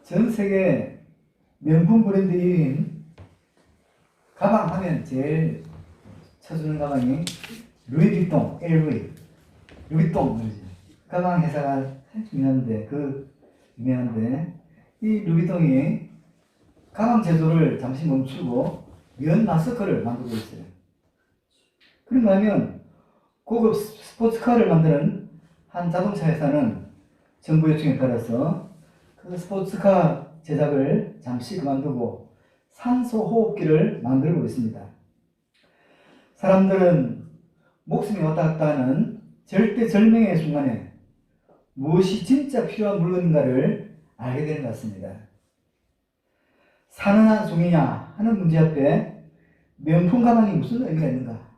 전 세계 명품 브랜드 1위인 가방 하면 제일 쳐주는 가방이 루이비통, LV, 루이통 그러지. 가방 회사가 유명한데 이 루이비통이 가방 제조를 잠시 멈추고 면 마스크를 만들고 있어요. 그런가 하면 고급 스포츠카를 만드는 한 자동차 회사는 정부 요청에 따라서 그 스포츠카 제작을 잠시 그만두고 산소 호흡기를 만들고 있습니다. 사람들은 목숨이 왔다 갔다 하는 절대절명의 순간에 무엇이 진짜 필요한 물건인가를 알게 되는 것 같습니다. 사는 한 종이냐 하는 문제 앞에 명품 가방이 무슨 의미가 있는가?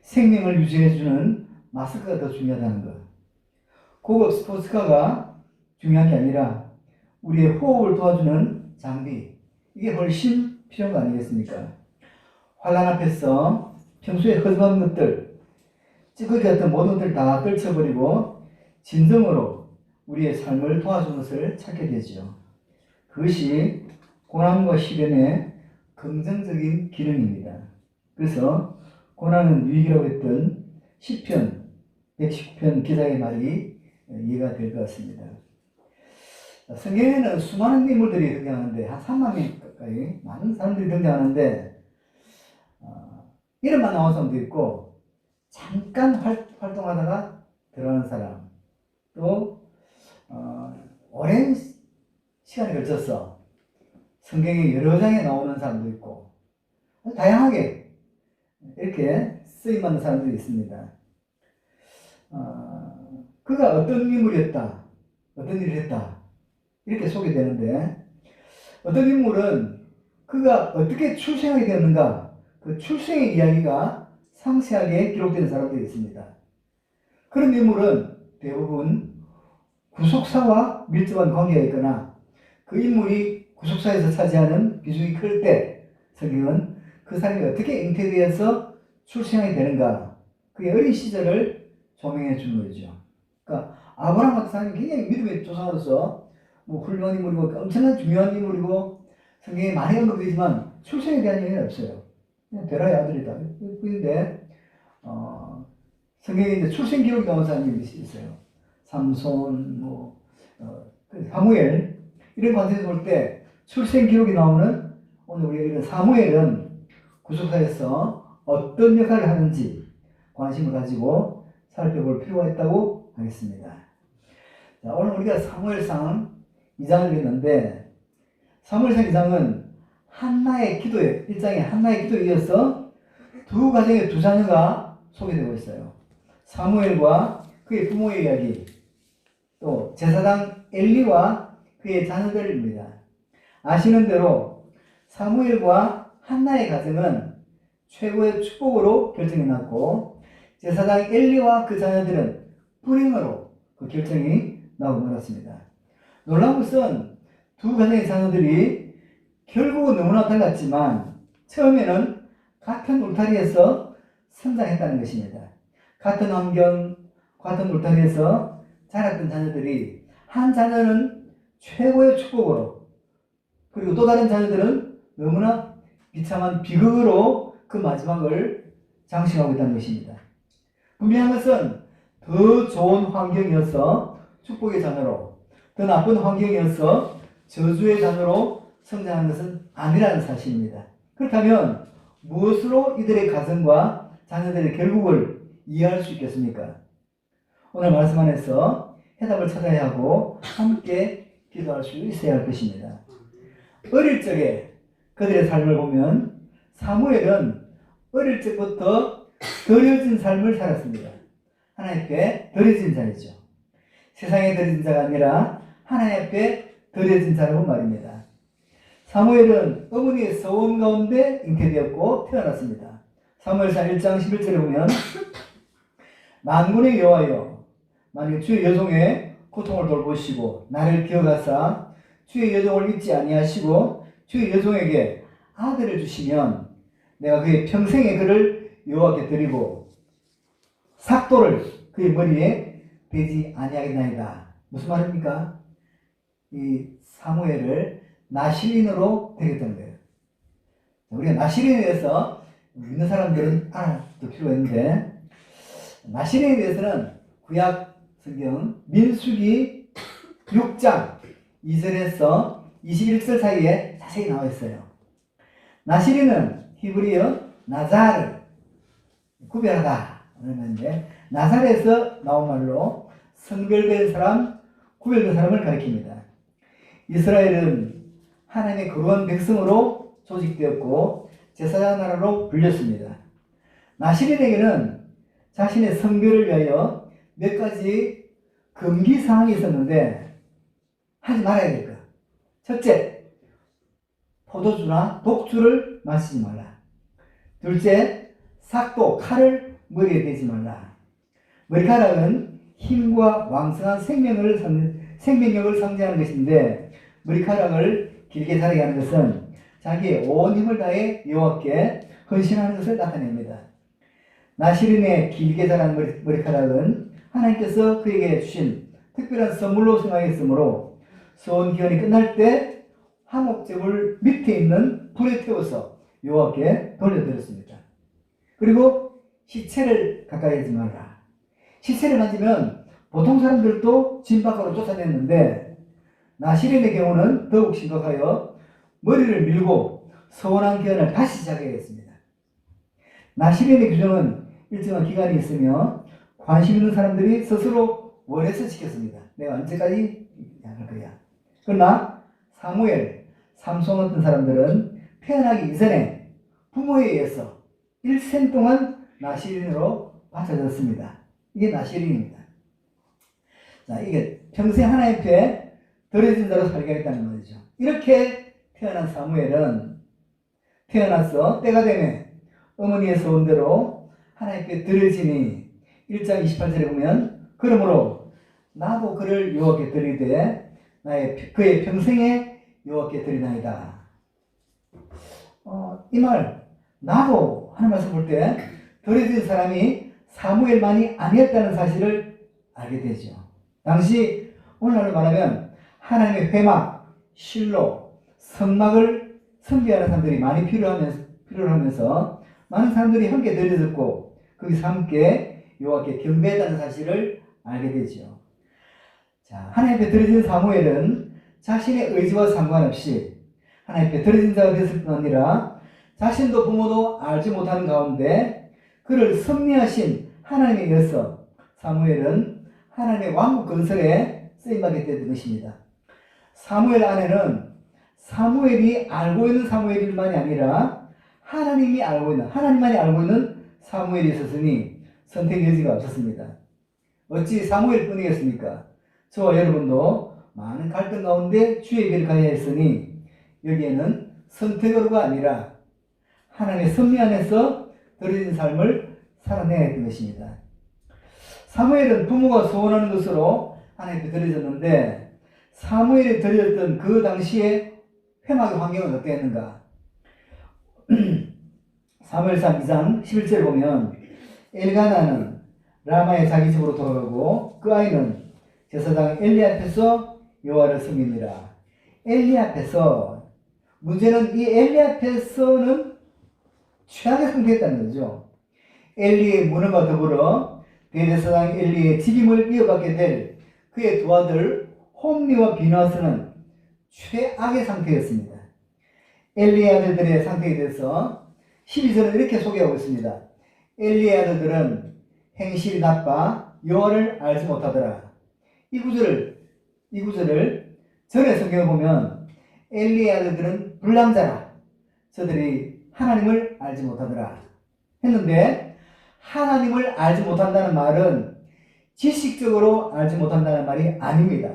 생명을 유지해주는 마스크가 더 중요하다는 것. 고급 스포츠카가 중요한 게 아니라 우리의 호흡을 도와주는 장비, 이게 훨씬 필요한 거 아니겠습니까? 환란 앞에서 평소에 허접한 것들, 찌꺼기 같은 모든 것들 다 떨쳐버리고 진정으로 우리의 삶을 도와주는 것을 찾게 되죠. 그것이 고난과 시련의 긍정적인 기능입니다. 그래서 고난은 유익이라고 했던 시편 119편 기자의 말이 이해가 될 것 같습니다. 성경에는 수많은 인물들이 등장하는데 한 3만 명 가까이 많은 사람들이 등장하는데 이름만 나온 사람도 있고 잠깐 활동하다가 들어가는 사람, 또 오랜 시간에 걸쳐서 성경의 여러 장에 나오는 사람도 있고 다양하게 이렇게 쓰임받는 사람들이 있습니다. 그가 어떤 인물이었다, 어떤 일을 했다 이렇게 소개되는데, 어떤 인물은 그가 어떻게 출생하게 되었는가, 그 출생의 이야기가 상세하게 기록되는 사람들이 있습니다. 그런 인물은 대부분 구속사와 밀접한 관계가 있거나 그 인물이 구속사에서 차지하는 비중이 클 때 성경은 그 사람이 어떻게 잉태되어서 출생하게 되는가, 그의 어린 시절을 조명해 주는 거죠. 그러니까 아브라함 같은 사람이 굉장히 믿음의 조상으로서 훌륭한 인물이고 엄청난 중요한 인물이고 성경에 많이 언급되지만 출생에 대한 얘기는 없어요. 그냥 베라의 아들이다. 그런데 성경에 이제 출생 기록이 나온 사람이 있어요. 삼손, 사무엘 이런 관점에서 볼 때 출생 기록이 나오는 오늘 우리가 읽은 사무엘은 구속사에서 어떤 역할을 하는지 관심을 가지고 살펴볼 필요가 있다고 하겠습니다. 자, 오늘 우리가 사무엘상 2장을 읽었는데, 사무엘상 2장은 한나의 기도에, 1장에 한나의 기도에 이어서 두 가정의 두 자녀가 소개되고 있어요. 사무엘과 그의 부모의 이야기, 또 제사장 엘리와 그의 자녀들입니다. 아시는 대로 사무엘과 한나의 가정은 최고의 축복으로 결정이 났고, 제사장 엘리와 그 자녀들은 불행으로 그 결정이 나오고 말았습니다. 놀라운 것은 두 가정의 자녀들이 결국은 너무나 달랐지만 처음에는 같은 울타리에서 성장했다는 것입니다. 같은 환경, 같은 울타리에서 자랐던 자녀들이 한 자녀는 최고의 축복으로, 그리고 또 다른 자녀들은 너무나 비참한 비극으로 그 마지막을 장식하고 있다는 것입니다. 분명한 것은 더 좋은 환경이어서 축복의 자녀로, 더 나쁜 환경이어서 저주의 자녀로 성장하는 것은 아니라는 사실입니다. 그렇다면 무엇으로 이들의 가정과 자녀들의 결국을 이해할 수 있겠습니까? 오늘 말씀 안에서 해답을 찾아야 하고 함께 기도할 수 있어야 할 것입니다. 어릴 적에 그들의 삶을 보면 사무엘은 어릴 적부터 드려진 삶을 살았습니다. 하나님 앞에 드려진 자이죠. 세상에 드려진 자가 아니라 하나님 앞에 드려진 자라고 말입니다. 사무엘은 어머니의 서원 가운데 잉태되었고 태어났습니다. 사무엘상 1장 11절에 보면 만군의 여호와여, 만일 주의 여종의 고통을 돌보시고 나를 기억하사 주의 여종을 잊지 아니하시고 주의 여종에게 아들을 주시면 내가 그의 평생의 그를 여호와께 드리고 삭도를 그의 머리에 대지 아니하겠나이다. 무슨 말입니까? 이 사무엘을 나실인으로 데렸다는 거예요. 우리가 나실인에 대해서 믿는 사람들은 알아둘 필요가 있는데, 나실인에 대해서는 구약 성경 민수기 6장 2절에서 21절 사이에 자세히 나와 있어요. 나실인은 히브리어 나자르, 구별하다. 그러는데 나사렛에서 나온 말로 성별된 사람, 구별된 사람을 가리킵니다. 이스라엘은 하나님의 거룩한 백성으로 조직되었고 제사장 나라로 불렸습니다. 나실인에게는 자신의 성별을 위하여 몇 가지 금기 사항이 있었는데 하지 말아야 될 것. 첫째, 포도주나 독주를 마시지 말라. 둘째, 삭도, 칼을 머리에 대지 말라. 머리카락은 힘과 왕성한 생명력을 상징하는 것인데, 머리카락을 길게 자라게 하는 것은 자기의 온 힘을 다해 여호와께 헌신하는 것을 나타냅니다. 나실인의 길게 자란 머리카락은 하나님께서 그에게 주신 특별한 선물로 생각했으므로 소원 기간이 끝날 때 화목제물 밑에 있는 불에 태워서 여호와께 돌려드렸습니다. 그리고 시체를 가까이 하지 말라. 시체를 만지면 보통 사람들도 집 밖으로 쫓아냈는데 나실인의 경우는 더욱 심각하여 머리를 밀고 서원한 기간을 다시 시작해야 했습니다. 나실인의 규정은 일정한 기간이 있으며 관심 있는 사람들이 스스로 원해서 지켰습니다. 내가 언제까지 할 거야. 그러나 사무엘, 삼손 같은 사람들은 태어나기 이전에 부모에 의해서 일생 동안 나실인으로 바쳐졌습니다. 이게 나실인입니다. 자, 이게 평생 하나님 앞에 드려진 자로 살겠다는 거죠. 이렇게 태어난 사무엘은 태어나서 때가 되면 어머니의 소원대로 하나님께 드려지니 1장 28절에 보면 그러므로 나도 그를 여호와께 드리되 그의 평생에 여호와께 드리나이다. 이 말 나도 하는 말씀 볼 때 드려진 사람이 사무엘만이 아니었다는 사실을 알게 되죠. 당시 오늘날로 말하면 하나님의 회막, 실로, 성막을 섬기하는 사람들이 많이 필요하면서 많은 사람들이 함께 드려졌고 거기서 함께 여호와께 경배했다는 사실을 알게 되죠. 자, 하나님 앞에 드려진 사무엘은 자신의 의지와 상관없이 하나님 앞에 드려진 자가 됐을 뿐 아니라 자신도 부모도 알지 못하는 가운데 그를 섭리하신 하나님에 의해서 사무엘은 하나님의 왕국 건설에 쓰임받게 되는 것입니다. 사무엘 안에는 사무엘이 알고 있는 사무엘만이 아니라 하나님만이 알고 있는 사무엘이 있었으니 선택 여지가 없었습니다. 어찌 사무엘뿐이겠습니까? 저와 여러분도 많은 갈등 가운데 주의 길을 가야 했으니 여기에는 선택으로가 아니라 하나님의 섭리 안에서 드려진 삶을 살아내야 했던 것입니다. 사무엘은 부모가 소원하는 것으로 하나님께 드려졌는데 사무엘이 드려졌던 그 당시에 회막의 환경은 어땠는가? 사무엘상 2장 11절에 보면 엘가나는 라마의 자기 집으로 돌아가고 그 아이는 제사장 엘리 앞에서 여호와를 섬기니라. 엘리 앞에서, 문제는 이 엘리 앞에서는 최악의 상태였다는 거죠. 엘리의 무능과 더불어 대제사장 엘리의 직임을 이어받게 될 그의 두 아들 홈리와 비나스는 최악의 상태였습니다. 엘리의 아들들의 상태에 대해서 12절은 이렇게 소개하고 있습니다. 엘리의 아들들은 행실이 나빠 여호와를 알지 못하더라. 이 구절을 전에 성경을 보면 엘리의 아들들은 불량자라. 저들이 하나님을 알지 못하더라 했는데, 하나님을 알지 못한다는 말은 지식적으로 알지 못한다는 말이 아닙니다.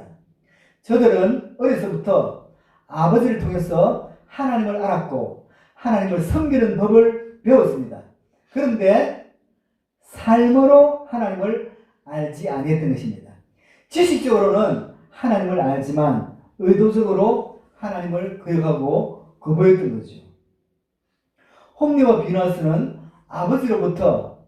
저들은 어려서부터 아버지를 통해서 하나님을 알았고 하나님을 섬기는 법을 배웠습니다. 그런데 삶으로 하나님을 알지 아니했던 것입니다. 지식적으로는 하나님을 알지만 의도적으로 하나님을 거역하고 거부했던 거죠. 홈리와 비나스는 아버지로부터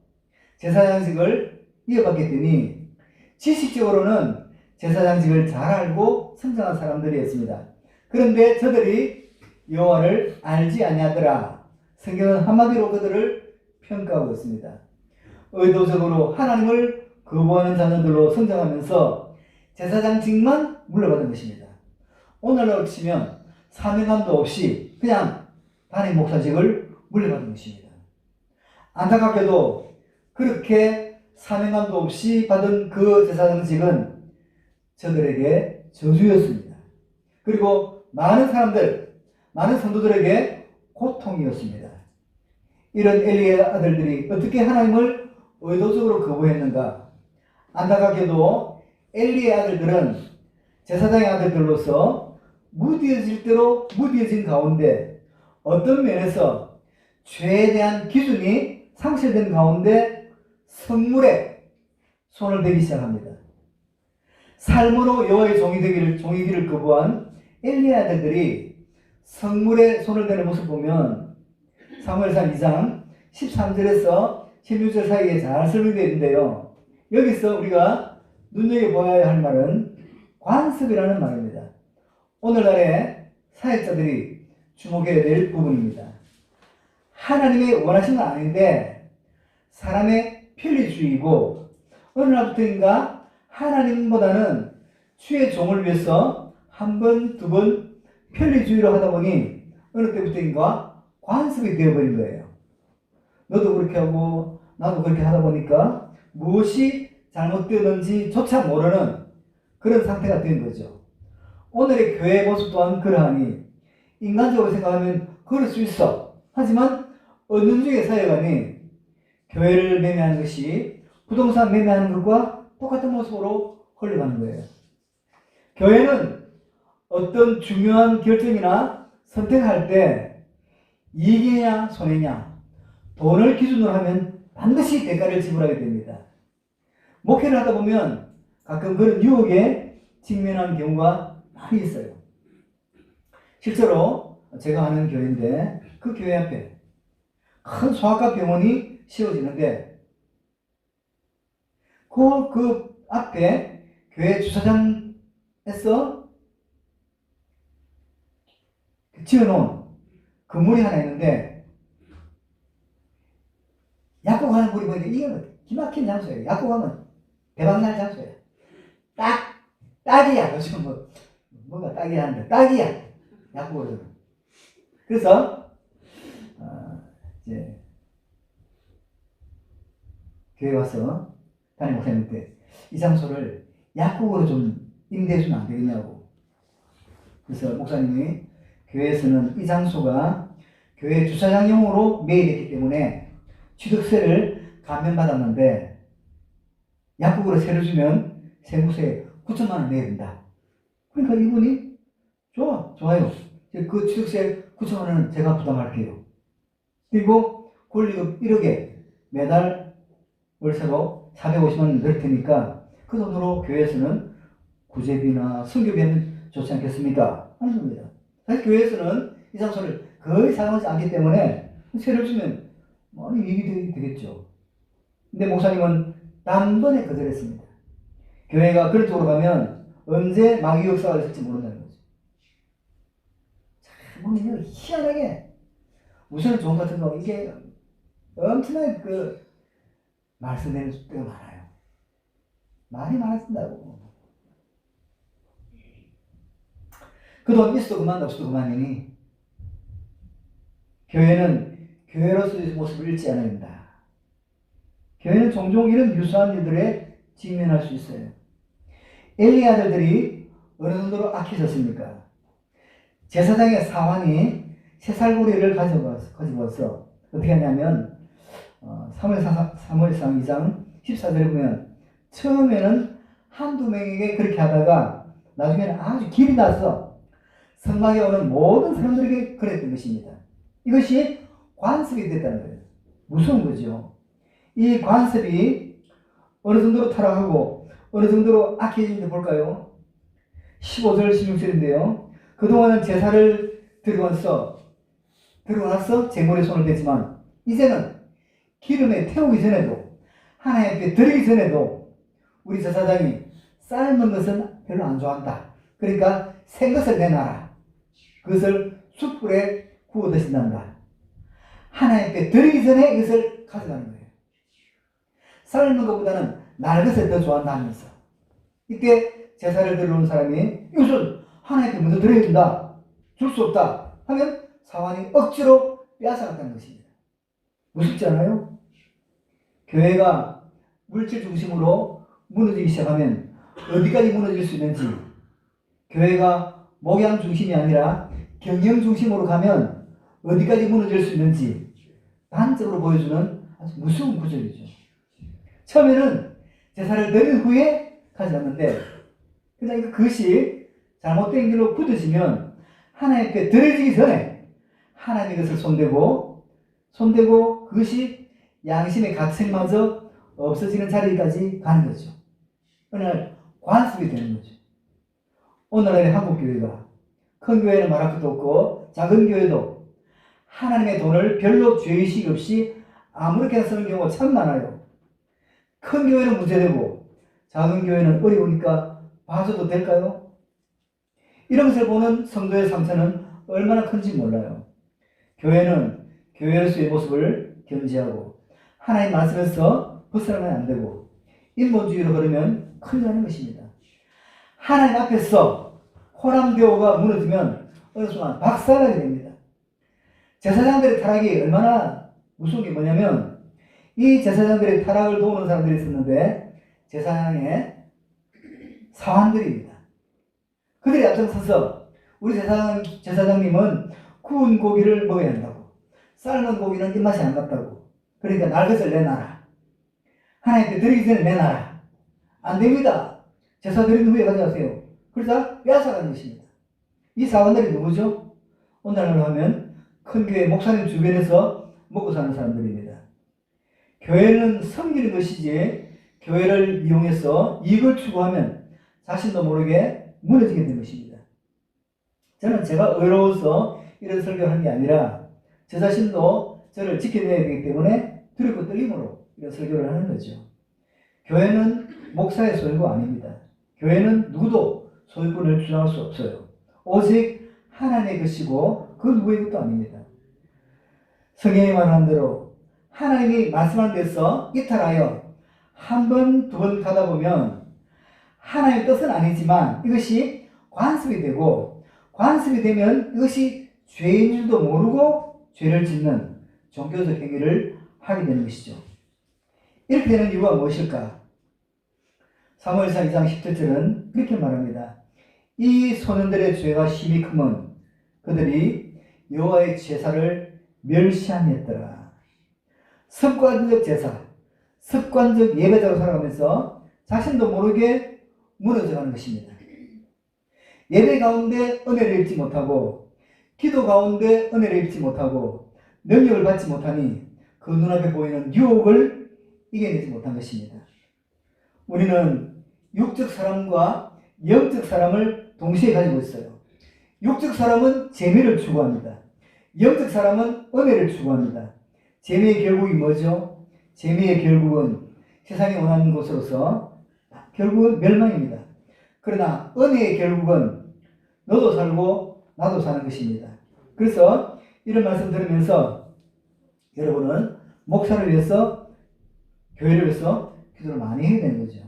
제사장직을 이어받게 되니 지식적으로는 제사장직을 잘 알고 성장한 사람들이었습니다. 그런데 저들이 여호와를 알지 아니하더라. 성경은 한마디로 그들을 평가하고 있습니다. 의도적으로 하나님을 거부하는 자녀들로 성장하면서 제사장직만 물려받은 것입니다. 오늘날로 치면 사명감도 없이 그냥 단임 목사직을 물려받은 것입니다. 안타깝게도 그렇게 사명감도 없이 받은 그 제사장직은 저들에게 저주였습니다. 그리고 많은 사람들, 많은 성도들에게 고통이었습니다. 이런 엘리의 아들들이 어떻게 하나님을 의도적으로 거부했는가? 안타깝게도 엘리의 아들들은 제사장의 아들들로서 무디어질 대로 무디어진 가운데 어떤 면에서 죄에 대한 기준이 상실된 가운데 성물에 손을 대기 시작합니다. 삶으로 여호와의 종이기를 거부한 엘리의 아들들이 성물에 손을 대는 모습 보면 사무엘상 2장 13절에서 16절 사이에 잘 설명되어 있는데요. 여기서 우리가 눈여겨봐야 할 말은 관습이라는 말입니다. 오늘날의 사역자들이 주목해야 될 부분입니다. 하나님의 원하신 건 아닌데 사람의 편리주의이고 어느 날부터인가 하나님보다는 주의 종을 위해서 한 번, 두 번 편리주의로 하다 보니 어느 때부터인가 관습이 되어버린 거예요. 너도 그렇게 하고 나도 그렇게 하다 보니까 무엇이 잘못되었는지 조차 모르는 그런 상태가 된 거죠. 오늘의 교회의 모습 또한 그러하니 인간적으로 생각하면 그럴 수 있어. 하지만 은연중에 사역하니 교회를 매매하는 것이 부동산 매매하는 것과 똑같은 모습으로 흘러가는 거예요. 교회는 어떤 중요한 결정이나 선택할 때 이익이냐 손해냐 돈을 기준으로 하면 반드시 대가를 지불하게 됩니다. 목회를 하다 보면 가끔 그런 유혹에 직면한 경우가 많이 있어요. 실제로 제가 아는 교회인데 그 교회 앞에 큰 소아과 병원이 세워지는데 그 앞에 교회 주차장에서 지어놓은 건물이 하나 있는데 약국하는 물이 보니까 이게 기막힌 장소예요. 약국하면 대박날 장소예요. 딱이야. 요즘 뭔가 딱이야 하는데 딱이야. 약국으로는. 그래서 이제 교회 와서 담임 목사님한테 이 장소를 약국으로 좀 임대해주면 안 되겠냐고. 그래서 목사님이 교회에서는 이 장소가 교회 주차장용으로 매입했기 때문에 취득세를 감면받았는데 약국으로 세를 주면 세무서에 9천만 원 내야 된다. 그러니까 이분이 좋아요. 그 취득세 9천만 원은 제가 부담할게요. 그리고 권리금 1억에 매달 월세로 450만 원 넣을 테니까 그 돈으로 교회에서는 구제비나 선교비 하면 좋지 않겠습니까? 하는 겁니다. 사실 교회에서는 이 장소를 거의 사용하지 않기 때문에 세를 주면 많이 이익이 되겠죠. 근데 목사님은 단번에 거절했습니다. 교회가 그런 쪽으로 가면 언제 마귀 역사가 있을지 모른다는 거죠. 참 희한하게 우선 종 같은 거 이게 엄청나게 말씀되는 때가 많아요. 말이 많아진다고. 그 돈 있어도 그만 없어도 그만이니 교회는 교회로서의 모습을 잃지 않아야 된다. 교회는 종종 이런 유사한 일들에 직면할 수 있어요. 엘리 아들들이 어느 정도로 악해졌습니까? 제사장의 사환이 새살구리를 가지고 와서 어떻게 하냐면 사무엘상 2장 14절에 보면 처음에는 한두 명에게 그렇게 하다가 나중에는 아주 길이 나서 성막에 오는 모든 사람들에게 그랬던 것입니다. 이것이 관습이 됐다는 거예요. 무서운 거죠. 이 관습이 어느 정도로 타락하고 어느 정도로 악해진지 볼까요? 15절 16절인데요. 그동안은 제사를 들어와서 제물에 손을 댔지만 이제는 기름에 태우기 전에도 하나님 앞에 드리기 전에도 우리 제사장이 삶은 것은 별로 안 좋아한다. 그러니까 생것을 내놔라. 그것을 숯불에 구워 드신단다. 하나님께 드리기 전에 이것을 가져가는 거예요. 삶는 것보다는 날 것을 더 좋아한다면서. 이때 제사를 드리러 온 사람이 이것은 하나님께 먼저 드려야 된다. 줄 수 없다. 하면 사환이 억지로 빼앗아갔다는 것입니다. 무섭지 않아요? 교회가 물질 중심으로 무너지기 시작하면 어디까지 무너질 수 있는지, 교회가 목양 중심이 아니라 경영 중심으로 가면 어디까지 무너질 수 있는지 단적으로 보여주는 아주 무서운 구절이죠. 처음에는 제사를 드린 후에 가져갔는데, 그러니까 그것이 잘못된 길로 굳어지면 하나님께 드려지기 전에 하나님의 것을 손대고 그것이 양심의 각색마저 없어지는 자리까지 가는 거죠. 어느 날 관습이 되는 거죠. 오늘날의 한국교회가, 큰 교회는 말할 것도 없고 작은 교회도 하나님의 돈을 별로 죄의식 없이 아무렇게나 쓰는 경우가 참 많아요. 큰 교회는 문제되고 작은 교회는 어려우니까 봐줘도 될까요? 이런 것을 보는 성도의 상처는 얼마나 큰지 몰라요. 교회는 교회로서의 모습을 견지하고 하나님 말씀에서 벗어나면 안 되고 인본주의로 걸으면 큰일 나는 것입니다. 하나님 앞에서 호랑대오가 무너지면 어느 순간 박살나게 됩니다. 제사장들의 타락이 얼마나 무서운 게 뭐냐면, 이 제사장들의 타락을 도우는 사람들이 있었는데 제사장의 사환들입니다. 그들이 앞장서서 우리 제사장님은 구운 고기를 먹어야 한다고, 삶은 고기는 입맛이 안 갔다고, 그러니까 날 것을 내놔라. 하나님께 드리기 전에 내놔라. 안 됩니다. 제사 드린 후에 가져가세요. 그러자 빼앗아가는 것입니다. 이 사관들이 누구죠? 오늘날로 하면 큰 교회 목사님 주변에서 먹고 사는 사람들입니다. 교회는 섬기는 것이지 교회를 이용해서 이익을 추구하면 자신도 모르게 무너지게 되는 것입니다. 저는 제가 의로워서 이런 설교를 하는 게 아니라 저 자신도 저를 지켜내야 되기 때문에 두렵고 떨림으로 이런 설교를 하는 거죠. 교회는 목사의 소유가 아닙니다. 교회는 누구도 소유권을 주장할 수 없어요. 오직 하나님의 것이고 그 누구의 것도 아닙니다. 성경이 말한 대로 하나님이 말씀한 데서 이탈하여 한 번, 두 번 가다 보면 하나님의 뜻은 아니지만 이것이 관습이 되고, 관습이 되면 이것이 죄인 줄도 모르고 죄를 짓는 종교적 행위를 하게 되는 것이죠. 이렇게 되는 이유가 무엇일까? 사무엘상 2장 17절은 이렇게 말합니다. 이 소년들의 죄가 심히 크면 그들이 여호와의 제사를 멸시하였더라. 습관적 제사, 습관적 예배자로 살아가면서 자신도 모르게 무너져가는 것입니다. 예배 가운데 은혜를 입지 못하고, 기도 가운데 은혜를 입지 못하고, 능력을 받지 못하니 그 눈앞에 보이는 유혹을 이겨내지 못한 것입니다. 우리는 육적 사람과 영적 사람을 동시에 가지고 있어요. 육적 사람은 재미를 추구합니다. 영적 사람은 은혜를 추구합니다. 재미의 결국이 뭐죠? 재미의 결국은 세상이 원하는 것으로서 결국은 멸망입니다. 그러나 은혜의 결국은 너도 살고 나도 사는 것입니다. 그래서 이런 말씀 들으면서 여러분은 목사를 위해서, 교회를 위해서 기도를 많이 해야 되는 거죠.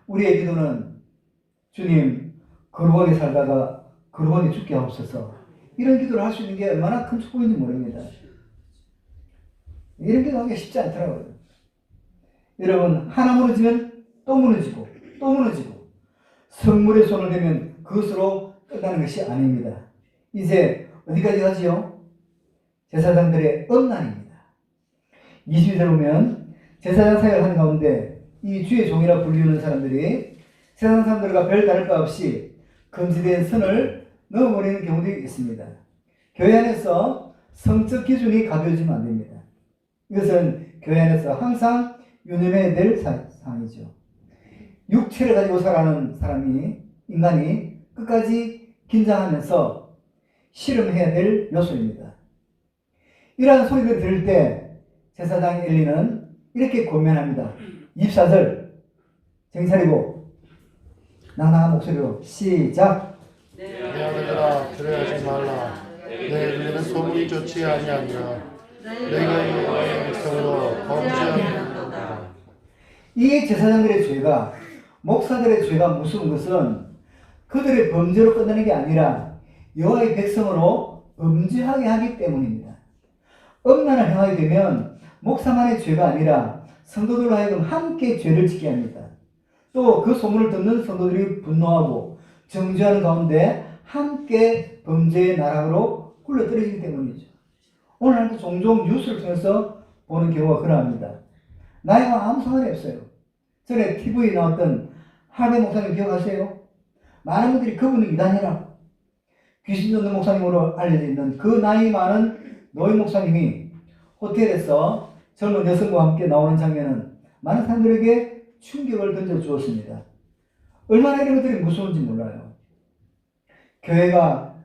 우리의 기도는 주님, 거룩하게 살다가 거룩하게 죽게 하옵소서, 이런 기도를 할 수 있는 게 얼마나 큰 축복인지 모릅니다. 이런 기도하기가 쉽지 않더라고요. 여러분, 하나 무너지면 또 무너지고 또 무너지고, 성물에 손을 대면 그것으로 끝나는 것이 아닙니다. 이제 어디까지 가지요? 제사장들의 엄난입니다. 22절 보면 제사장 사역을 하는 가운데 이 주의 종이라 불리우는 사람들이 세상 사람들과 별 다를 바 없이 금지된 선을 넘어버리는 경우도 있습니다. 교회 안에서 성적 기준이 가벼워지면 안 됩니다. 이것은 교회 안에서 항상 유념해야 될 사항이죠. 육체를 가지고 살아가는 인간이 끝까지 긴장하면서 실험해야 될 요소입니다. 이러한 소리를 들을 때 제사장 엘리는 이렇게 권면합니다. 24절 정신 차리고 낭낭한 목소리로 시작. 내 아들들아 그래하지 말라. 내 눈에는 소문이 좋지 아니하니라. 내가 여호와의 백성으로 범죄하였도다. 이 제사장들의 죄가, 목사들의 죄가 무서운 것은 그들의 범죄로 끝나는 게 아니라 여호와의 백성으로 범죄하게 하기 때문입니다. 음란을 행하게 되면 목사만의 죄가 아니라 성도들로 하여금 함께 죄를 짓게 합니다. 또 그 소문을 듣는 성도들이 분노하고 정죄하는 가운데 함께 범죄의 나락으로 굴러떨어지기 때문이죠. 오늘날도 종종 뉴스를 통해서 보는 경우가 그러합니다. 나이와 아무 상관이 없어요. 전에 TV에 나왔던 할배 목사님 기억하세요? 많은 분들이 그분은 이단이라 귀신 쫓는 목사님으로 알려져 있는 그 나이 많은 노인 목사님이 호텔에서 젊은 여성과 함께 나오는 장면은 많은 사람들에게 충격을 던져주었습니다. 얼마나 이런 것들이 무서운지 몰라요. 교회가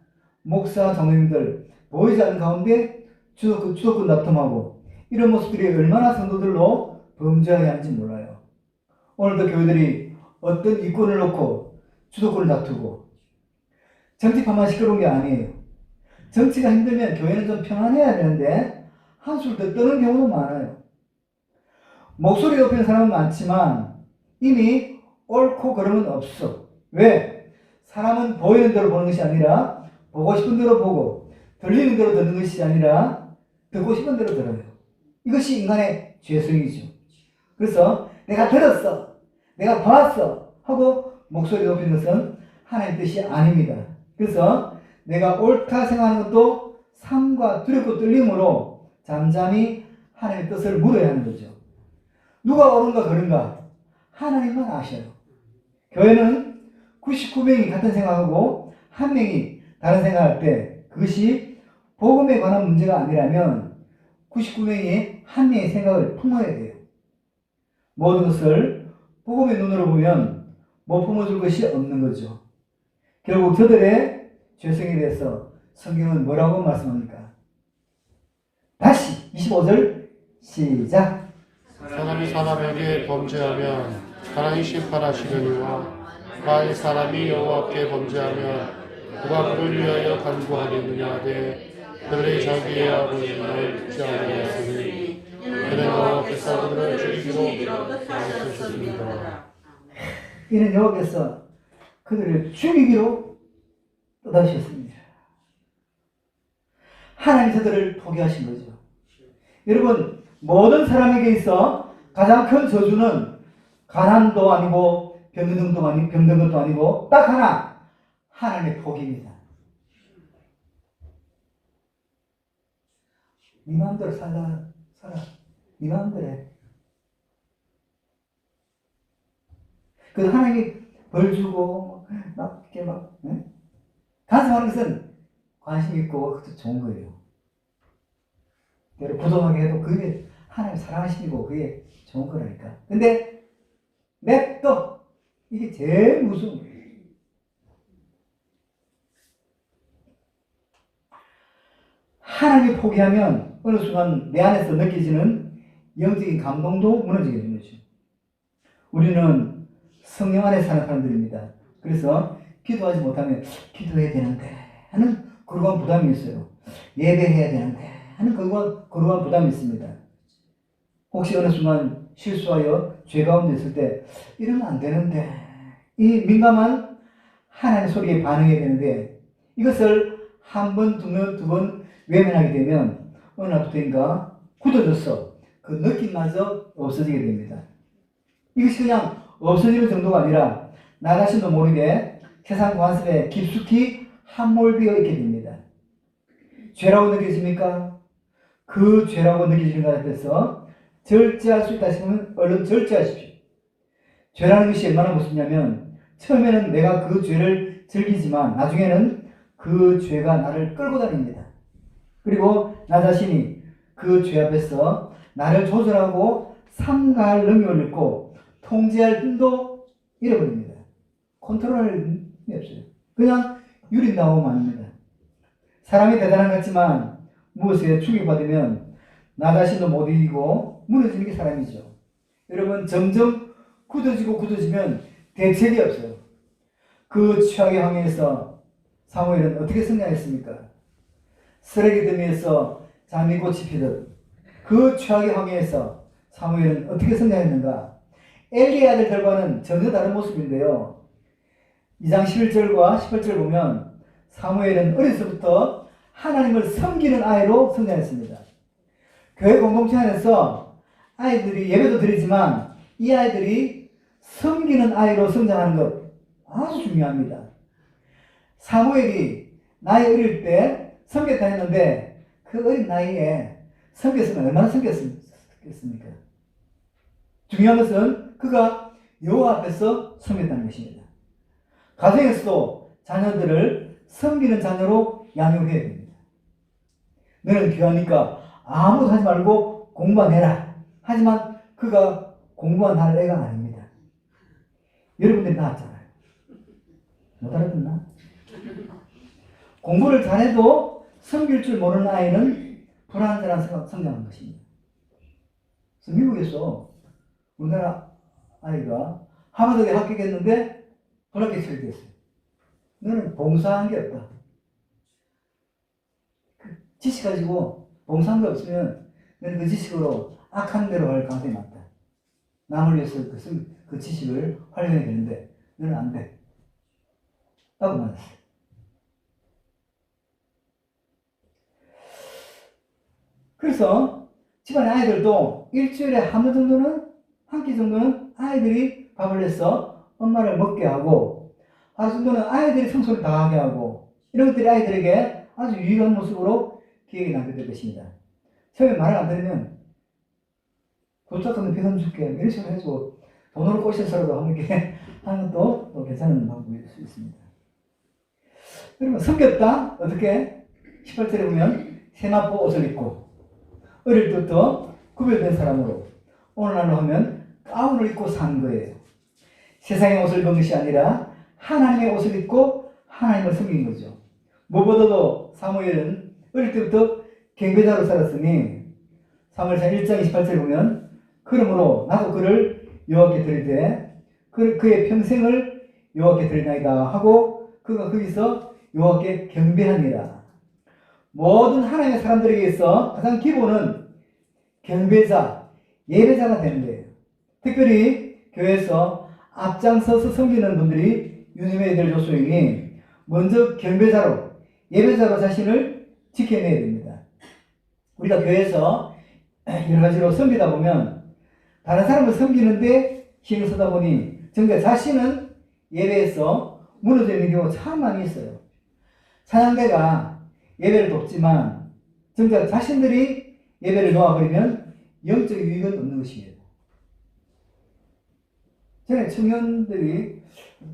목사, 장로님들 보이지 않는 가운데 주도권 다툼하고 이런 모습들이 얼마나 성도들로 범죄하게 하는지 몰라요. 오늘도 교회들이 어떤 이권을 놓고 주도권을 다투고 정치판만 시끄러운 게 아니에요. 정치가 힘들면 교회는 좀 평안해야 되는데 한술 더 떠는 경우도 많아요. 목소리 높이는 사람은 많지만 이미 옳고 그름은 없어. 왜? 사람은 보이는 대로 보는 것이 아니라 보고 싶은 대로 보고 들리는 대로 듣는 것이 아니라 듣고 싶은 대로 들어요. 이것이 인간의 죄성이죠. 그래서 내가 들었어, 내가 봤어 하고 목소리 높이는 것은 하나님의 뜻이 아닙니다. 그래서 내가 옳다 생각하는 것도 삶과 두렵고 떨림으로 잠잠히 하나님의 뜻을 물어야 하는 거죠. 누가 옳은가 그른가 하나님만 아셔요. 교회는 99명이 같은 생각하고 한 명이 다른 생각할 때 그것이 복음에 관한 문제가 아니라면 99명이 한 명의 생각을 품어야 돼요. 모든 것을 복음의 눈으로 보면 못 품어줄 것이 없는 거죠. 결국 저들의 죄성에 대해서 성경은 뭐라고 말씀합니까? 다시 25절 시작. 사람이 사람에게 범죄하면 하나님이 심판하시려니와 만일 사람이 여호와께 범죄하면 누가 그를 위하여 간구하겠느냐 하되 그들이 자기의 아버지를 듣지 아니하였으니 그는 여호와께서 그들을 죽이기로 하셨습니다. 이는 여호와께서 그들을 죽이기로 뜻하셨습니다. 하나님 저들을 포기하신 거죠. 여러분, 모든 사람에게 있어 가장 큰 저주는 가난도 아니고 병든 것도 아니고 딱 하나, 하나님의 포기입니다. 네 마음대로 살아. 네 마음대로 해. 그래서 하나님이 벌 주고 막 이렇게 막 간섭하는 것은 관심 있고 그것도 좋은 거예요. 부동하게 해도 그게 하나님 사랑하시고 그게 좋은 거라니까. 근데 냅둬. 이게 제일 무서운 거예요. 하나님이 포기하면 어느 순간 내 안에서 느껴지는 영적인 감동도 무너지게 되는 거죠. 우리는 성령 안에 사는 사람들입니다. 그래서 기도하지 못하면 기도해야 되는데 하는 그러한 부담이 있어요. 예배해야 되는데 하는 그러한 부담이 있습니다. 혹시 어느 순간 실수하여 죄 가운데 있을 때 이러면 안 되는데 이 민감한 하나님의 소리에 반응해야 되는데 이것을 한 번, 두 번 외면하게 되면 어느 날부터인가 굳어졌어. 그 느낌마저 없어지게 됩니다. 이것이 그냥 없어지는 정도가 아니라 나 자신도 모르게 세상 관습에 깊숙이 함몰되어 있게 됩니다. 죄라고 느껴집니까? 그 죄라고 느껴지는 것에 대해서 절제할 수 있다 싶으면 얼른 절제하십시오. 죄라는 것이 얼마나 무섭냐면 처음에는 내가 그 죄를 즐기지만 나중에는 그 죄가 나를 끌고 다닙니다. 그리고 나 자신이 그 죄 앞에서 나를 조절하고 삼가할 능력을 잃고 통제할 힘도 잃어버립니다. 컨트롤할 힘이 없어요. 그냥 유린당하고 맙니다. 사람이 대단한 것 같지만 무엇에 충격받으면 나 자신도 못 이기고 무너지는 게 사람이죠. 여러분 점점 굳어지면 대책이 없어요. 그 최악의 환경에서 사무엘은 어떻게 성장했습니까? 쓰레기 더미에서 장미꽃이 피듯 그 최악의 환경에서 사무엘은 어떻게 성장했는가? 엘리의 아들들과는 전혀 다른 모습인데요. 2장 11절과 18절 보면 사무엘은 어려서부터 하나님을 섬기는 아이로 성장했습니다. 교회 공동체 안에서 아이들이 예배도 드리지만 이 아이들이 섬기는 아이로 성장하는 것 아주 중요합니다. 사무엘이 나이 어릴 때 섬겼다 했는데 그 어린 나이에 섬겼으면 얼마나 섬겼습니까? 중요한 것은 그가 여호와 앞에서 섬겼다는 것입니다. 가정에서도 자녀들을 섬기는 자녀로 양육해야 됩니다. 너는 귀하니까 아무것도 하지 말고 공부만 해라. 하지만 그가 공부만 할 애가 아닙니다. 여러분들이 낳았잖아요. 못 알아듣나? 공부를 잘해도 섬길 줄 모르는 아이는 불안전한 성장한 것입니다. 그래서 미국에서 우리나라 아이가 하버드에 합격했는데 불합격 처리됐어요. 너는 봉사한 게 없다. 그 지식 가지고 봉사한 게 없으면 너는 그 지식으로 악한 대로 갈 가능성이 많다. 남을 위해서 그 지식을 활용해야 되는데 너는 안 돼. 라고 말했어요. 그래서 집안의 아이들도 일주일에 한 끼 정도는 아이들이 밥을 해서 엄마를 먹게 하고 하루 정도는 아이들이 청소를 다 하게 하고 이런 것들이 아이들에게 아주 유익한 모습으로 기억에 남게 될 것입니다. 처음에 말을 안 들으면 도착하면 배선 줄게 이런 식으로 해서 돈으로 꼬셔서라도 함께 하는 것도 또 괜찮은 방법일 수 있습니다. 그러면 섬겼다 어떻게? 18절에 보면 세마포 옷을 입고 어릴 때부터 구별된 사람으로 오늘날로 하면 가운을 입고 산 거예요. 세상의 옷을 입은 것이 아니라 하나님의 옷을 입고 하나님을 섬긴 거죠. 무엇보다도 사무엘은 어릴 때부터 경배자로 살았으니 사무엘상 1장 28절에 보면 그러므로 나도 그를 여호와께 드리되 그의 평생을 여호와께 드리나이다 하고 그가 거기서 여호와께 경배하니라. 모든 하나님의 사람들에게 있어 가장 기본은 경배자, 예배자가 되는 거예요. 특별히 교회에서 앞장서서 섬기는 분들이 유념해야 될 요소이니 먼저 경배자로, 예배자로 자신을 지켜내야 됩니다. 우리가 교회에서 여러 가지로 섬기다 보면 다른 사람을 섬기는데 힘을 쓰다 보니 정작 자신은 예배에서 무너져 있는 경우가 참 많이 있어요. 찬양대가 예배를 돕지만 정작 자신들이 예배를 놓아버리면 영적 유익은 없는 것입니다. 전에 청년들이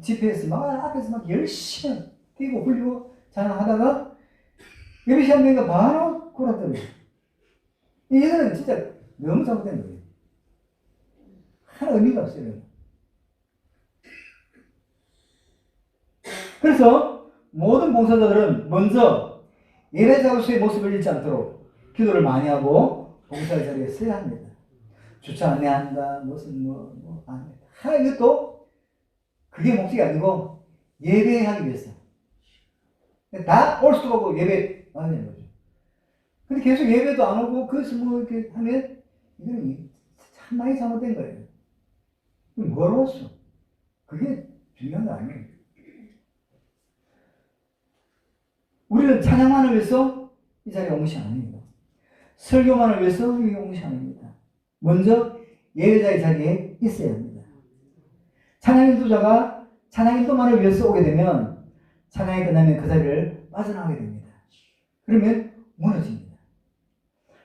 집회에서 막 앞에서 막 열심히 뛰고 굴리고 찬양하다가 예배 시간 되니까 바로 골아떨어요. 이거는 진짜 너무 잘못된 거예요. 하나 의미가 없어요. 그래서 모든 봉사자들은 먼저 예배자로서의 모습을 잃지 않도록 기도를 많이 하고 봉사의 자리에 서야 합니다. 주차 안내한다, 무슨 안 해. 하나 이것도 그게 목적이 아니고 예배하기 위해서. 다 올 수도 없고 예배 안 하는 거죠. 근데 계속 예배도 안 오고 그래서 뭐 이렇게 하면 이거는 참 많이 잘못된 거예요. 뭘 왔어? 그게 중요한 거 아니에요. 우리는 찬양만을 위해서 이 자리에 온 것이 아닙니다. 설교만을 위해서 여기 온 것이 아닙니다. 먼저 예배자의 자리에 있어야 합니다. 찬양 인도자가 찬양 인도만을 위해서 오게 되면 찬양이 끝나면 그 자리를 빠져나가게 됩니다. 그러면 무너집니다.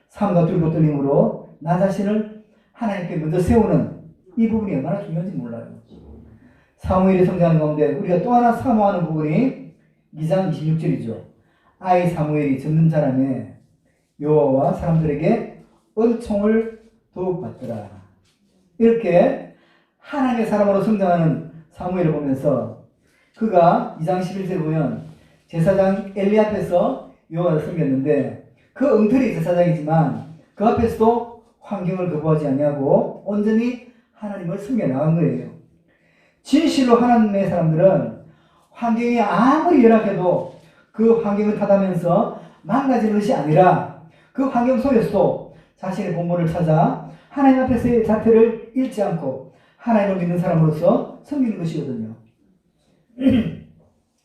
삶과 들고 떨림으로 나 자신을 하나님께 먼저 세우는 이 부분이 얼마나 중요한지 몰라요. 사무엘이 성장하는 가운데 우리가 또 하나 사모하는 부분이 2장 26절이죠. 아이 사무엘이 젊는 사람에 여호와와 사람들에게 은총을 더욱 받더라. 이렇게 하나님의 사람으로 성장하는 사무엘을 보면서 그가 2장 11절에 보면 제사장 엘리 앞에서 여호와를 섬겼는데 그 엉터리 제사장이지만 그 앞에서도 환경을 거부하지 아니하고 온전히 하나님을 섬겨 나간 거예요. 진실로 하나님의 사람들은 환경이 아무리 열악해도 그 환경을 탓하면서 망가지는 것이 아니라 그 환경 속에서도 자신의 본분을 찾아 하나님 앞에서의 자태를 잃지 않고 하나님을 믿는 사람으로서 섬기는 것이거든요.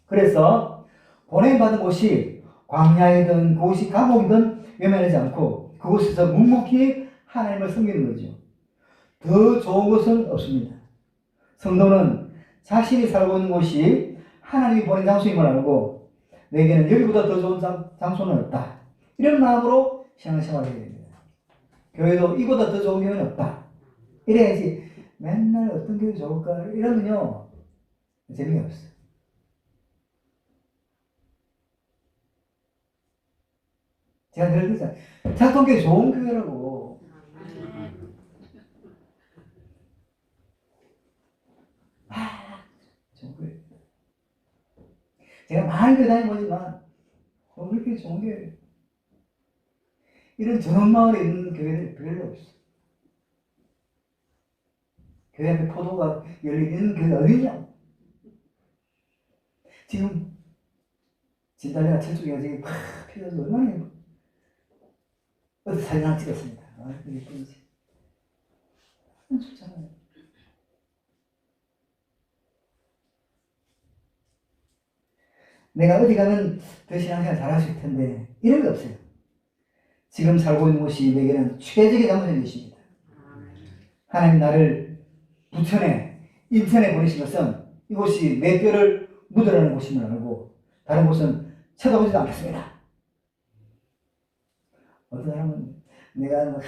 그래서 보냄받은 곳이 광야이든 그곳이 감옥이든 외면하지 않고 그곳에서 묵묵히 하나님을 섬기는 거죠. 더 좋은 것은 없습니다. 성도는 자신이 살고 있는 곳이 하나님이 보낸 장소임을 알고 내게는 여기보다 더 좋은 장소는 없다. 이런 마음으로 신앙생활을 해야 됩니다. 교회도 이보다 더 좋은 교회는 없다. 이래야지 맨날 어떤 교회 좋을까 이러면요 재미가 없어요. 제가 늘 그러잖아요. 작동교회 좋은 교회라고. 좋은 교회. 제가 많은 교회 다녀보지만 왜 이렇게 좋은 교회. 이런 전원마을에 있는 교회는 별로 없어. 교회 앞에 포도가 열리는 교회가 어디냐? 지금 진달래가 철쭉이가 지금 팍 피어서 얼마나 예뻐. 어디 사진 하나 찍었습니다. 예쁜지. 좋잖아요. 내가 어디 가면 더 신앙생활 잘할 수 있을 텐데 이런 게 없어요. 지금 살고 있는 곳이 내게는 최적의 장소인 것입니다. 하나님 나를 부천에 인천에 보내신 것은 이곳이 내 뼈를 묻으라는 곳임을 알고 다른 곳은 쳐다보지도 않겠습니다. 어떤 사람은 내가 막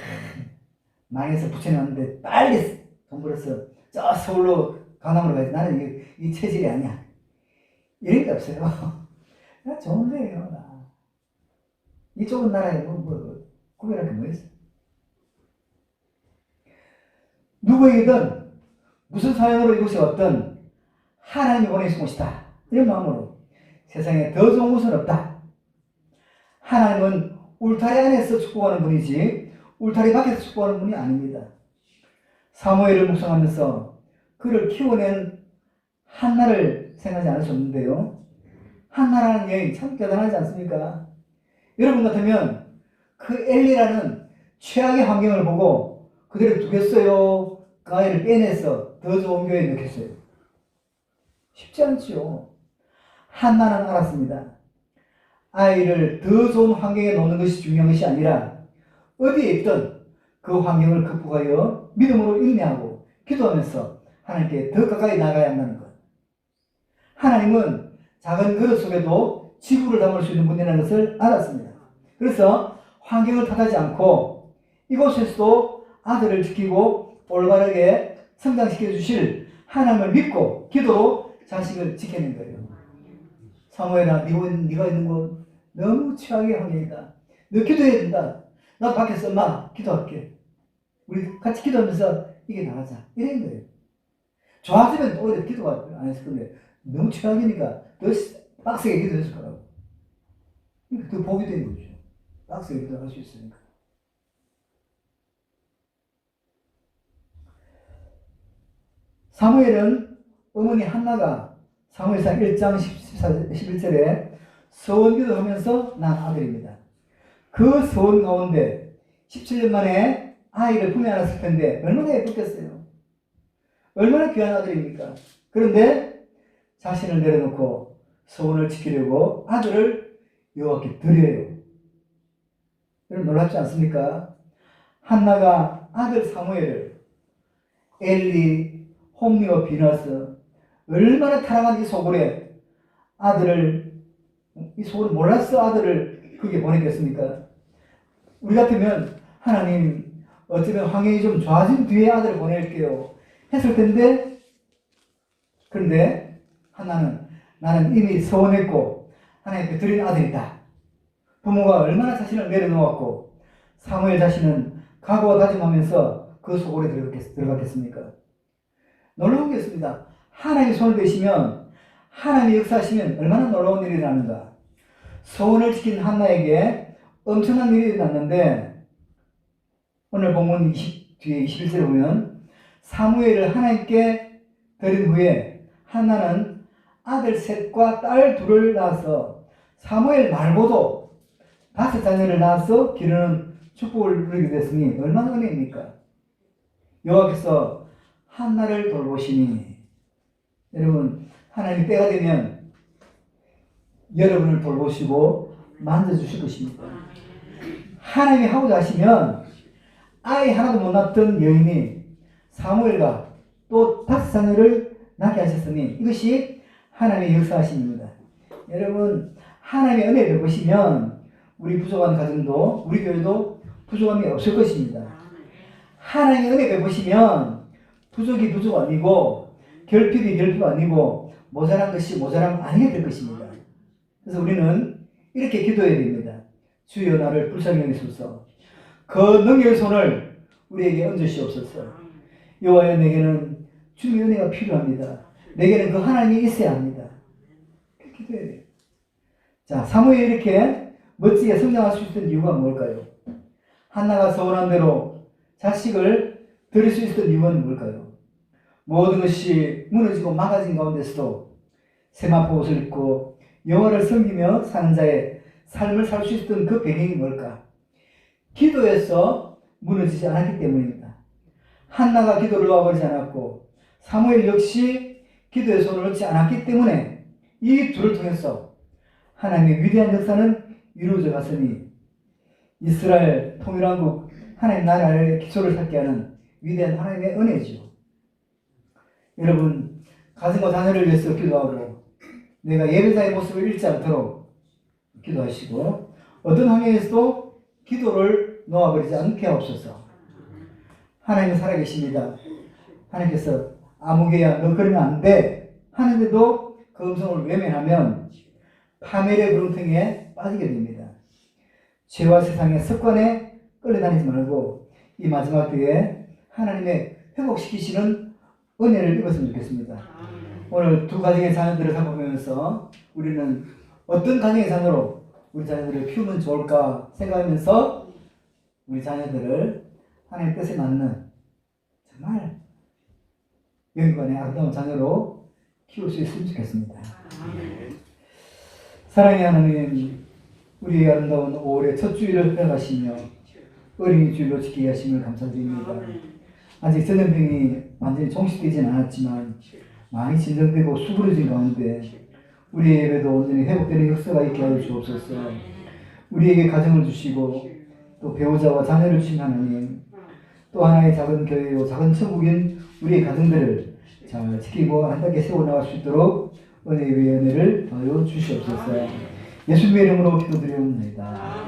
망해서 부천에 왔는데 빨리 돈 벌어서 저 서울로 강남으로 가야지. 나는 이 체질이 아니야. 이런 게 없어요. 나 좋은데요. 나. 이쪽은 나라에 구별할 게 뭐 있어? 누구에게든 무슨 사연으로 이곳에 왔든 하나님이 보내신 곳이다. 이런 마음으로 세상에 더 좋은 곳은 없다. 하나님은 울타리 안에서 축복하는 분이지 울타리 밖에서 축복하는 분이 아닙니다. 사무엘을 묵상하면서 그를 키워낸 한나를 생각하지 않을 수 없는데요. 한나라는 여인 참 대단하지 않습니까? 여러분 같으면 그 엘리라는 최악의 환경을 보고 그대로 두겠어요? 그 아이를 빼내서 더 좋은 교회에 넣겠어요? 쉽지 않죠. 한나는 알았습니다. 아이를 더 좋은 환경에 놓는 것이 중요한 것이 아니라 어디에 있든 그 환경을 극복하여 믿음으로 인내하고 기도하면서 하나님께 더 가까이 나가야 한다는 것. 하나님은 작은 그릇 속에도 지구를 담을 수 있는 분이라는 것을 알았습니다. 그래서 환경을 탓하지 않고 이곳에서도 아들을 지키고 올바르게 성장시켜 주실 하나님을 믿고 기도로 자식을 지켜낸 거예요. 사무엘아, 네가 있는 곳 너무 최악의 환경이다. 너 기도해야 된다. 나 밖에서 엄마 기도할게. 우리 같이 기도하면서 이게 나가자. 이런 거예요. 좋았으면 오히려 기도가 안 했을 건데 너무 최악이니까 더 빡세게 기도했을 거라고. 더 복이 된 거죠. 빡세게 기도할 수 있으니까. 사무엘은 어머니 한나가 사무엘상 1장 11절에 서원기도 하면서 난 아들입니다. 그 서원 가운데 17년 만에 아이를 품에 안았을 텐데 얼마나 예뻤겠어요. 얼마나 귀한 아들입니까? 그런데 자신을 내려놓고 서원을 지키려고 아들을 여호와께 드려요. 여러분 놀랍지 않습니까? 한나가 아들 사무엘을 엘리, 홈리와 비나스 얼마나 타락한 이 소굴에 아들을 이 소굴을 몰라서 아들을 거기에 보냈겠습니까? 우리 같으면 하나님 어쩌면 환경이 좀 좋아진 뒤에 아들을 보낼게요 했을 텐데 그런데 하나는 나는 이미 서원했고 하나님께 드린 아들이다. 부모가 얼마나 자신을 내려놓았고 사무엘 자신은 각오와 다짐하면서 그 소굴에 들어갔겠습니까? 놀라운 게 있습니다. 하나님이 손을 대시면 하나님이 역사하시면 얼마나 놀라운 일이 일어나는가. 소원을 지킨 한나에게 엄청난 일이 일어났는데 오늘 본문 뒤에 21절에 보면 사무엘을 하나님께 드린 후에 한나는 아들 셋과 딸 둘을 낳아서 사무엘 말고도 5자녀를 낳아서 기르는 축복을 누리게 됐으니 얼마나 은혜입니까? 여호와께서 한나를 돌보시니, 여러분, 하나님이 때가 되면 여러분을 돌보시고 만져주실 것입니다. 하나님이 하고자 하시면 아이 하나도 못 낳던 여인이 사무엘과 또 5자녀를 낳게 하셨으니 이것이 하나님의 역사하심입니다. 여러분, 하나님의 은혜를 보시면 우리 부족한 가정도, 우리 교회도 부족함이 없을 것입니다. 하나님의 은혜를 보시면 부족이 부족 아니고 결핍이 결핍 아니고 모자란 것이 모자람 아니게 될 것입니다. 그래서 우리는 이렇게 기도해야 됩니다. 주여 나를 불쌍히 여기소서. 그 능력의 손을 우리에게 얹으시옵소서. 여호와여, 내게는 주님의 은혜가 필요합니다. 내게는 그 하나님이 있어야 합니다. 그렇게 기도해야 돼요. 자, 사무엘이 이렇게 멋지게 성장할 수 있었던 이유가 뭘까요? 한나가 서원한 대로 자식을 드릴 수 있었던 이유는 뭘까요? 모든 것이 무너지고 막아진 가운데서도 세마포 옷을 입고 여호와를 섬기며 사는 자의 삶을 살 수 있었던 그 배경이 뭘까? 기도에서 무너지지 않았기 때문입니다. 한나가 기도를 놓아버리지 않았고 사무엘 역시 기도의 손을 놓지 않았기 때문에 이 둘을 통해서 하나님의 위대한 역사는 이루어져 갔으니 이스라엘 통일왕국 하나님 나라의 기초를 쌓게 하는 위대한 하나님의 은혜죠. 여러분, 가정과 자녀를 위해서 기도하고 내가 예배자의 모습을 잃지 않도록 기도하시고 어떤 환경에서도 기도를 놓아버리지 않게 하옵소서. 하나님은 살아계십니다. 하나님께서 아무개야 너 그러면 안 돼 하는데도 그 음성을 외면하면 파멸의 구렁텅이에 빠지게 됩니다. 죄와 세상의 습관에 끌려다니지 말고 이 마지막 때에 하나님의 회복시키시는 은혜를 입었으면 좋겠습니다. 오늘 두 가정의 자녀들을 살펴보면서 우리는 어떤 가정의 자녀로 우리 자녀들을 키우면 좋을까 생각하면서 우리 자녀들을 하나님의 뜻에 맞는 정말 영광의 아름다운 자녀로 키울 수 있으면 좋겠습니다. 사랑의 하나님, 우리의 아름다운 5월의 첫 주일을 회복하시며 어린이 주일로 지키게 하심을 감사드립니다. 아직 전염병이 완전히 종식되지는 않았지만 많이 진정되고 수그러진 가운데 우리의 예배도 온전히 회복되는 역사가 있게 하여 주옵소서. 우리에게 가정을 주시고 또 배우자와 자녀를 주신 하나님, 또 하나의 작은 교회요 작은 천국인 우리의 가정들을 잘 지키고 아름답게 세워나갈 수 있도록 은혜의 은혜를 더하여 주시옵소서. 예수님의 이름으로 기도드리옵나이다.